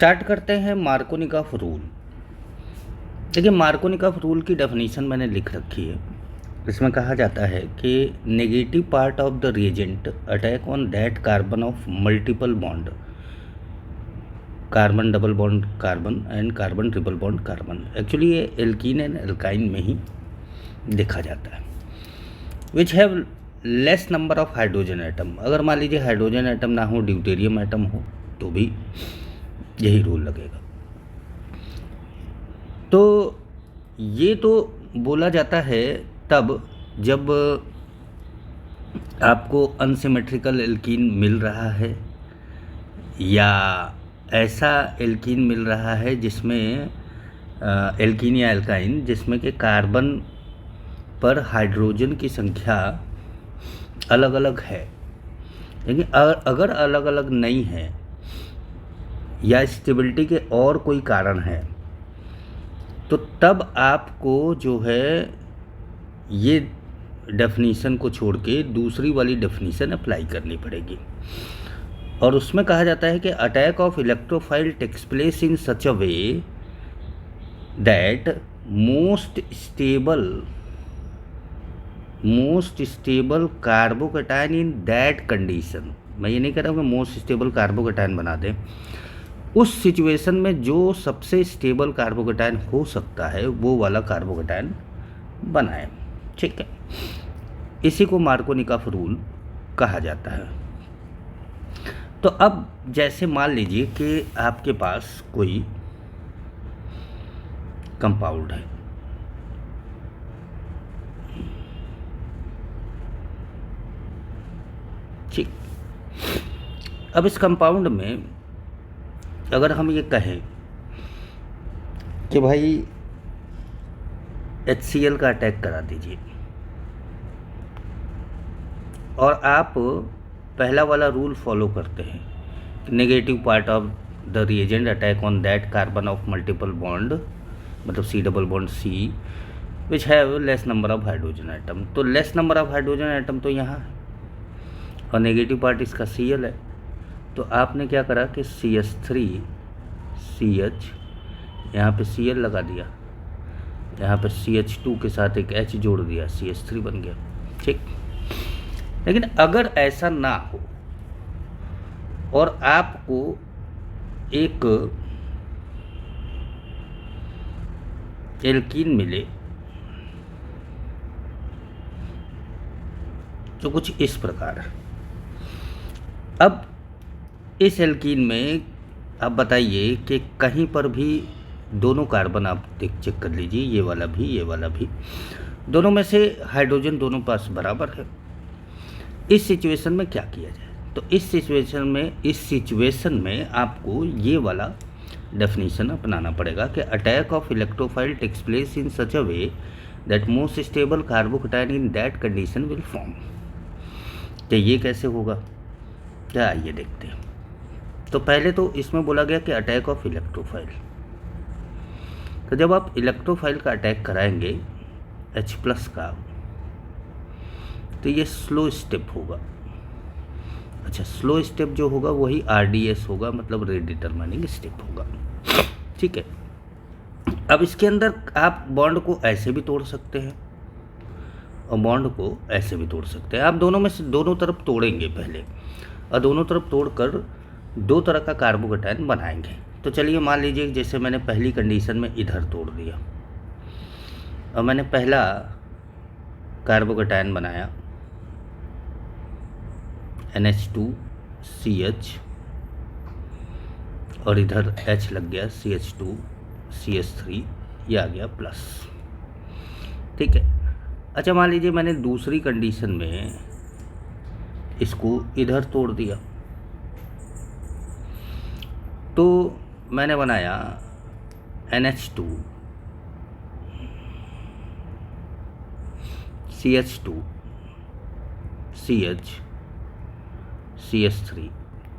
Start करते हैं Markovnikov rule. देखिए, मार्कोनिकॉफ रूल की डेफिनेशन मैंने लिख रखी है। इसमें कहा जाता है कि negative part of the reagent attack on that carbon of multiple bond, carbon double bond carbon and carbon triple bond carbon. Actually ये एल्कीन एंड एल्काइन में ही देखा जाता है। विच have less number of hydrogen atom. अगर मान लीजिए hydrogen atom ना हो, ड्यूटेरियम एटम हो, तो भी यही रूल लगेगा। तो ये तो बोला जाता है तब जब आपको अनसिमेट्रिकल एल्कीन मिल रहा है या ऐसा एल्कीन मिल रहा है जिसमें एल्कीन या एल्काइन जिसमें कि कार्बन पर हाइड्रोजन की संख्या अलग अलग है। लेकिन अगर अलग अलग नहीं है या स्टेबिलिटी के और कोई कारण है, तो तब आपको जो है ये डेफिनीशन को छोड़ के दूसरी वाली डेफिनीशन अप्लाई करनी पड़ेगी। और उसमें कहा जाता है कि attack of electrophile takes place in such a way that most stable carbocation in that condition. मैं ये नहीं कह रहा हूँ कि मोस्ट स्टेबल कार्बोकेटाइन बना दें, उस सिचुएशन में जो सबसे स्टेबल कार्बोकेटाइन हो सकता है वो वाला कार्बोकेटाइन बनाएं। ठीक है, इसी को मार्कोनिकॉफ रूल कहा जाता है। तो अब जैसे मान लीजिए कि आपके पास कोई कंपाउंड है, ठीक। अब इस कंपाउंड में अगर हम ये कहें कि भाई HCl का अटैक करा दीजिए, और आप पहला वाला रूल फॉलो करते हैं, negative part of the reagent attack on that carbon of multiple bond, मतलब C double bond C, which have less number of hydrogen atom. तो less number of hydrogen atom तो यहाँ है और नेगेटिव पार्ट इसका Cl है। तो आपने क्या करा कि CH3CH, यहाँ पे Cl लगा दिया, यहाँ पे CH2 के साथ एक H जोड़ दिया, CH3 बन गया। ठीक। लेकिन अगर ऐसा ना हो और आपको एक एल्कीन मिले जो कुछ इस प्रकार है। अब इस एल्कीन में आप बताइए कि कहीं पर भी दोनों कार्बन आप चेक कर लीजिए, ये वाला भी, दोनों में से हाइड्रोजन दोनों पास बराबर है। इस सिचुएशन में क्या किया जाए? तो इस सिचुएशन में आपको ये वाला डेफिनेशन अपनाना पड़ेगा कि attack of electrophile takes place in such a way that most stable carbocation in that condition will form. तो ये कैसे होगा, क्या आइए देखते हैं। तो पहले तो इसमें बोला गया कि अटैक ऑफ इलेक्ट्रोफाइल। तो जब आप इलेक्ट्रोफाइल का अटैक कराएंगे H+ का, तो ये स्लो स्टेप होगा। अच्छा, स्लो स्टेप जो होगा वही RDS होगा, मतलब रेट डिटरमाइनिंग स्टेप होगा। ठीक है। अब इसके अंदर आप बॉन्ड को ऐसे भी तोड़ सकते हैं और बॉन्ड को ऐसे भी तोड़ सकते हैं। आप दोनों में से दोनों तरफ तोड़ेंगे पहले, और दोनों तरफ तोड़कर दो तरह का कार्बोकेटाइन बनाएंगे। तो चलिए मान लीजिए जैसे मैंने पहली कंडीशन में इधर तोड़ दिया और मैंने पहला कार्बोकेटाइन बनाया NH2CH, और इधर H लग गया CH2CH3, ये आ गया प्लस। ठीक है। अच्छा, मान लीजिए मैंने दूसरी कंडीशन में इसको इधर तोड़ दिया, तो मैंने बनाया NH2 CH2 CH CH3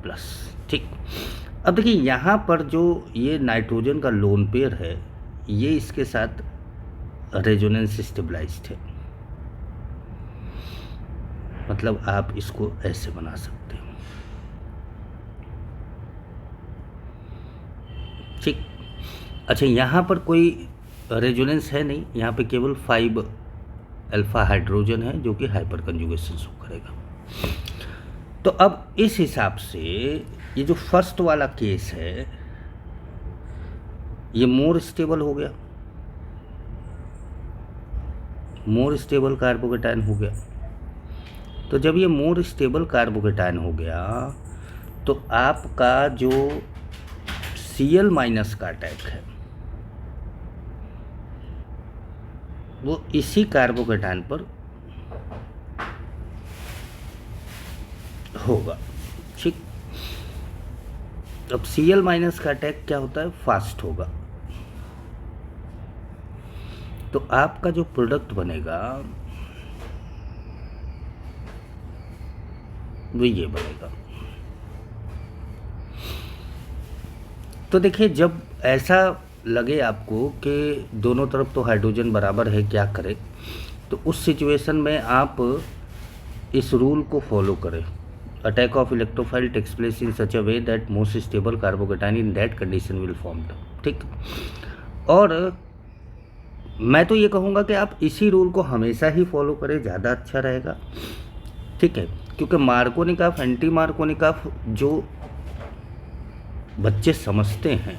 plus. ठीक। अब देखिए यहाँ पर जो ये नाइट्रोजन का लोन पेयर है, ये इसके साथ रेजोनेंस स्टेबलाइज्ड है, मतलब आप इसको ऐसे बना सकते हो। ठीक। अच्छा, यहाँ पर कोई रेजोनेंस है नहीं, यहाँ पे केवल 5 अल्फा हाइड्रोजन है जो कि हाइपर कंजुगेशन शो करेगा। तो अब इस हिसाब से ये जो फर्स्ट वाला केस है ये मोर स्टेबल हो गया, मोर स्टेबल कार्बोकेटायन हो गया। तो जब ये मोर स्टेबल कार्बोकेटायन हो गया तो आपका जो Cl- का अटैक है वो इसी कार्बोकेटायन पर होगा। ठीक। अब Cl- का अटैक क्या होता है, फास्ट होगा। तो आपका जो प्रोडक्ट बनेगा वो ये बनेगा। तो देखिए, जब ऐसा लगे आपको कि दोनों तरफ तो हाइड्रोजन बराबर है, क्या करें, तो उस सिचुएशन में आप इस रूल को फॉलो करें। Attack of electrophile takes place in such a way that most stable carbocation in that condition will formed. ठीक। और मैं तो ये कहूँगा कि आप इसी रूल को हमेशा ही फॉलो करें, ज़्यादा अच्छा रहेगा। ठीक है, क्योंकि मार्कोनिकॉफ, एंटी मार्कोनिकॉफ जो बच्चे समझते हैं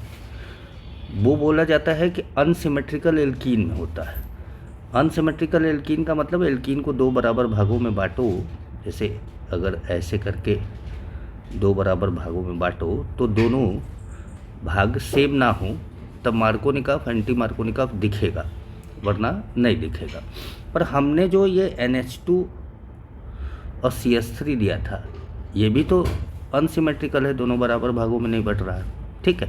वो बोला जाता है कि अनसिमेट्रिकल एल्कीन में होता है। अनसिमेट्रिकल एल्कीन का मतलब एल्कीन को 2 बराबर भागों में बांटो, जैसे अगर ऐसे करके 2 बराबर भागों में बांटो तो दोनों भाग सेम ना हो तब मार्कोनिकॉफ, एंटी मार्कोनिकॉफ दिखेगा, वरना नहीं दिखेगा। पर हमने जो ये NH2 और CH3 लिया था ये भी तो अनसिमेट्रिकल है, दोनों बराबर भागों में नहीं बट रहा है। ठीक है,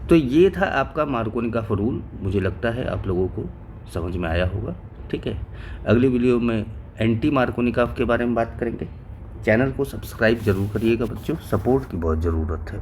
तो ये था आपका मार्कोनिकॉफ रूल। मुझे लगता है आप लोगों को समझ में आया होगा। ठीक है, अगली वीडियो में एंटी मार्कोनिकॉफ के बारे में बात करेंगे। चैनल को सब्सक्राइब जरूर करिएगा बच्चों, सपोर्ट की बहुत ज़रूरत है।